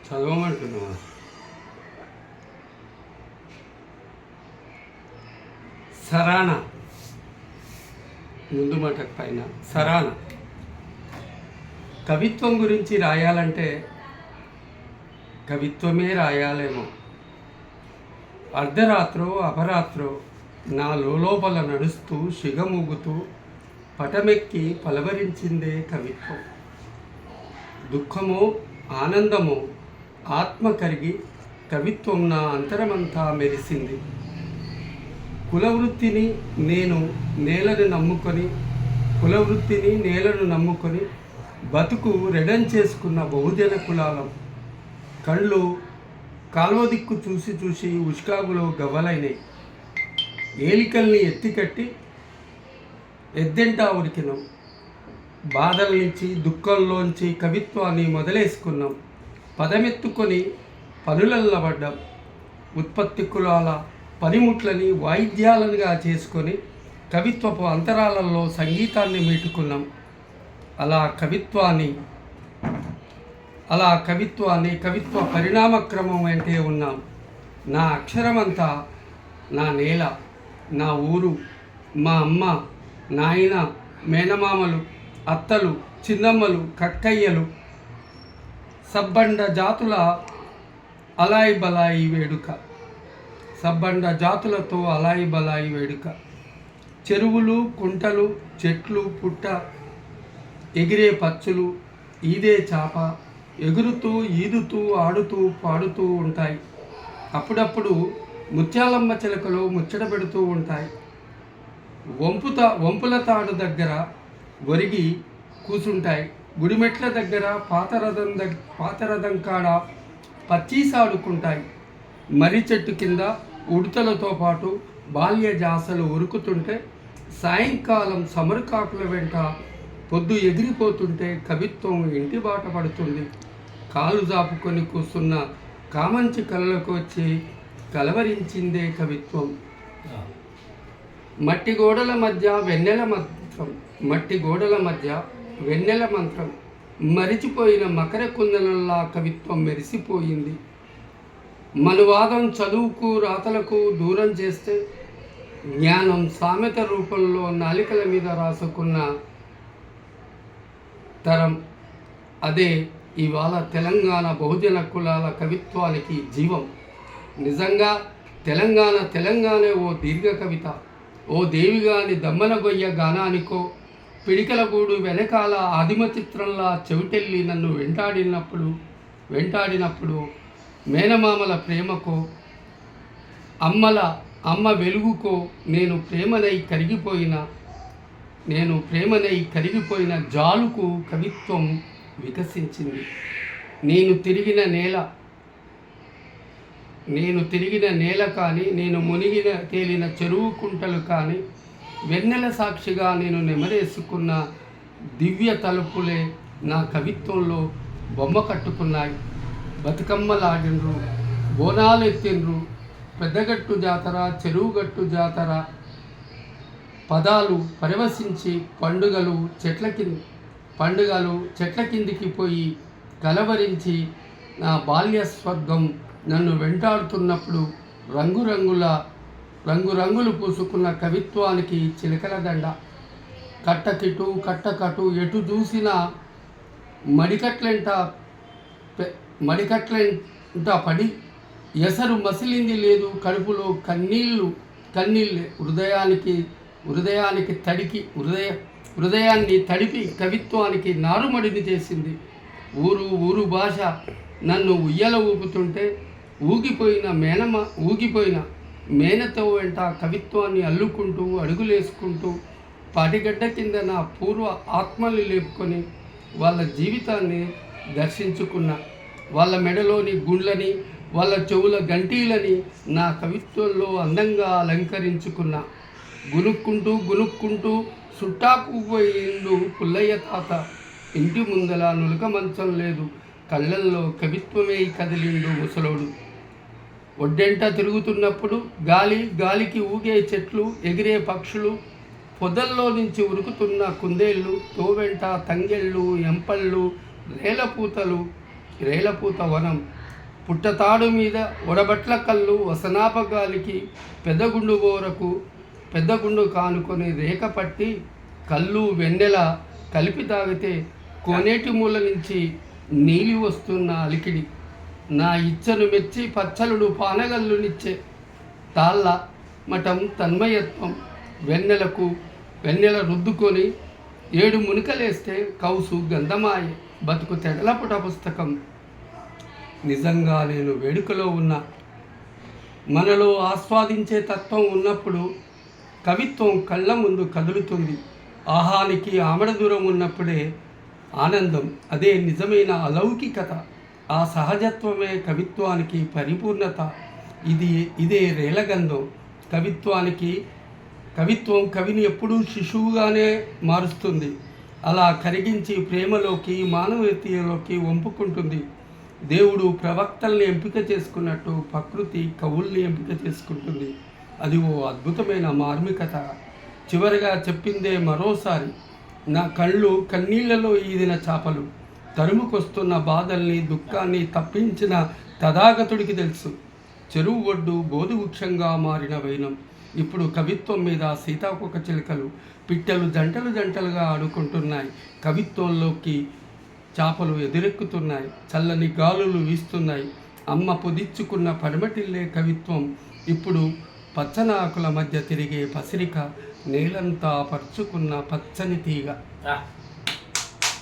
చదవమంటున్నావా? సరాన ముందు మటకు పైన సరాన కవిత్వం గురించి రాయాలంటే కవిత్వమే రాయాలేమో. అర్ధరాత్రో అపరాత్రో నా లోపల నడుస్తూ సిగమూగుతూ పటమెక్కి పలవరించిందే కవిత్వం. దుఃఖమో ఆనందమో ఆత్మ కరిగి కవిత్వం నా అంతరమంతా మెరిసింది. కులవృత్తిని నేలను నమ్ముకొని బతుకు రెడం చేసుకున్న బహుజన కులాలం. కళ్ళు కాలువ దిక్కు చూసి చూసి ఉష్కాగులో గవ్వలైనాయి. ఏలికల్ని ఎత్తికట్టి ఎద్దెంటా ఉరికినాం. బాధల నుంచి దుఃఖంలోంచి కవిత్వాన్ని మొదలేసుకున్నాం. పదమెత్తుకొని పనులల్లబడ్డాం. ఉత్పత్తి కులాల పనిముట్లని వాయిద్యాలనుగా చేసుకొని కవిత్వపు అంతరాలలో సంగీతాన్ని మీటుకున్నాం. అలా కవిత్వాన్ని కవిత్వ పరిణామక్రమం అంటే ఉన్నాం. నా అక్షరమంతా నా నేల, నా ఊరు, మా అమ్మ, నాయన, మేనమామలు, అత్తలు, చిన్నమ్మలు, కక్కయ్యలు, సబ్బండ జాతుల అలాయి బలాయి వేడుక. సబ్బండ జాతులతో అలాయి బలాయి వేడుక. చెరువులు, కుంటలు, చెట్లు, పుట్ట, ఎగిరే పచ్చులు, ఈదే చాప ఎగురుతూ ఈదుతూ ఆడుతూ పాడుతూ ఉంటాయి. అప్పుడప్పుడు ముత్యాలమ్మ చిలకలు ముచ్చట పెడుతూ ఉంటాయి. వంపుల తాడు దగ్గర ఒరిగి కూసుంటాయి. గుడిమెట్ల దగ్గర పాతరథం కాడ పచ్చీసాడుకుంటాయి. మర్రి చెట్టు కింద ఉడతలతో పాటు బాల్య జాసలు ఉరుకుతుంటే, సాయంకాలం సమరుకాకుల వెంట పొద్దు ఎగిరిపోతుంటే కవిత్వం ఇంటి బాట పడుతుంది. కాలు జాపుకొని కూస్తున్న కామంచి కలలకు వచ్చి కలవరించిందే కవిత్వం. మట్టి గోడల మధ్య వెన్నెల మంత్రం మరిచిపోయిన మకర కుందనంలా కవిత్వం మెరిసిపోయింది. మనువాదం చదువుకు రాతలకు దూరం చేస్తే, జ్ఞానం సామెత రూపంలో నాలికల మీద రాసుకున్న తరం. అదే ఇవాళ తెలంగాణ బహుజన కులాల కవిత్వానికి జీవం. నిజంగా తెలంగాణే ఓ దీర్ఘ కవిత. ఓ దేవిగాని దమ్మనగొయ్య గానానికో, పిడికలగూడు వెనకాల ఆదిమ చిత్రంలా చెవిటెల్లి నన్ను వెంటాడినప్పుడు మేనమామల ప్రేమకో, అమ్మ వెలుగుకో నేను ప్రేమనై కరిగిపోయిన జాలుకు కవిత్వం వికసించింది. నేను తిరిగిన నేల కానీ, నేను తేలిన చెరువు కుంటలు కానీ, వెన్నెల సాక్షిగా నేను నెమరేసుకున్న దివ్య తలుపులే నా కవిత్వంలో బొమ్మ కట్టుకున్నాయి. బతుకమ్మలాడినరు, బోనాలు ఎత్తినరు, పెద్దగట్టు జాతర, చెరువుగట్టు జాతర పదాలు పరవశించి పండుగలు చెట్ల కిందికి పోయి కలవరించి నా బాల్య స్వర్గం నన్ను వెంటాడుతున్నప్పుడు రంగురంగులు పూసుకున్న కవిత్వానికి చిలకల దండ. కట్టకటు ఎటు చూసినా మడికట్లంట పడి ఎసరు మసిలింది లేదు. కడుపులో కన్నీళ్ళు హృదయాన్ని తడిపి కవిత్వానికి నారుమడిని చేసింది. ఊరు భాష నన్ను ఉయ్యల ఊపుతుంటే ఊగిపోయిన మేనతో వెంట కవిత్వాన్ని అల్లుకుంటూ అడుగులేసుకుంటూ పాటిగడ్డ కింద నా పూర్వ ఆత్మల్ని లేపుకొని వాళ్ళ జీవితాన్ని దర్శించుకున్న, వాళ్ళ మెడలోని గుండ్లని, వాళ్ళ చెవుల గంటీలని నా కవిత్వంలో అందంగా అలంకరించుకున్న. గునుక్కుంటూ సుట్టాకు పోయిండు పుల్లయ్య తాత. ఇంటి ముందల నులక మంచం లేదు, కళ్ళల్లో కవిత్వమే కదిలిండు ముసలోడు. ఒడ్డెంట తిరుగుతున్నప్పుడు గాలికి ఊగే చెట్లు, ఎగిరే పక్షులు, పొదల్లో నుంచి ఉరుకుతున్న కుందేళ్ళు, తోవెంట తంగెళ్ళు, ఎంపళ్ళు, రేలపూత వనం. పుట్టతాడు మీద ఒడబట్ల కళ్ళు వసనాపగాలికి పెద్దగుండు బోరకు పెద్దగుండు కానుకొని రేఖ పట్టి కళ్ళు వెన్నెల కలిపి తాగితే కోనేటి మూల నుంచి నీలి వస్తున్న అలికిడి నా ఇచ్చను మెచ్చి పచ్చలుడు పానగల్లునిచ్చే తాళ్ళ మఠం తన్మయత్వం వెన్నెల రుద్దుకొని 7 మునికలేస్తే కౌసు గంధమాయ బతుకు తెడలపుట పుస్తకం. నిజంగా నేను వేడుకలో ఉన్నా. మనలో ఆస్వాదించే తత్వం ఉన్నప్పుడు కవిత్వం కళ్ళ ముందు కదులుతుంది. ఆహానికి ఆమడ దూరం ఉన్నప్పుడే ఆనందం. అదే నిజమైన అలౌకికత. ఆ సహజత్వమే కవిత్వానికి పరిపూర్ణత. ఇదే రేలగంధం. కవిత్వం కవిని ఎప్పుడూ శిశువుగానే మారుస్తుంది. అలా కరిగించి ప్రేమలోకి మానవీయతలోకి వంపుకుంటుంది. దేవుడు ప్రవక్తల్ని ఎంపిక చేసుకున్నట్టు ప్రకృతి కవుల్ని ఎంపిక చేసుకుంటుంది. అది ఓ అద్భుతమైన మార్మికత. చివరిగా చెప్పిందే మరోసారి. నా కళ్ళు కన్నీళ్లలో ఈదిన చేపలు. తరుముకొస్తున్న బాధల్ని దుఃఖాన్ని తప్పించిన తథాగతుడికి తెలుసు. చెరువు ఒడ్డు బోధి వృక్షంగా మారిన వైనం. ఇప్పుడు కవిత్వం మీద సీతాకోక చిలుకలు పిట్టలు జంటలుగా ఆడుకుంటున్నాయి. కవిత్వంలోకి చేపలు ఎదురెక్కుతున్నాయి. చల్లని గాలులు వీస్తున్నాయి. అమ్మ పొదిచ్చుకున్న పడమటిల్లే కవిత్వం ఇప్పుడు పచ్చని ఆకుల మధ్య తిరిగే పసిరిక. నేలంతా పరుచుకున్న పచ్చని తీగ.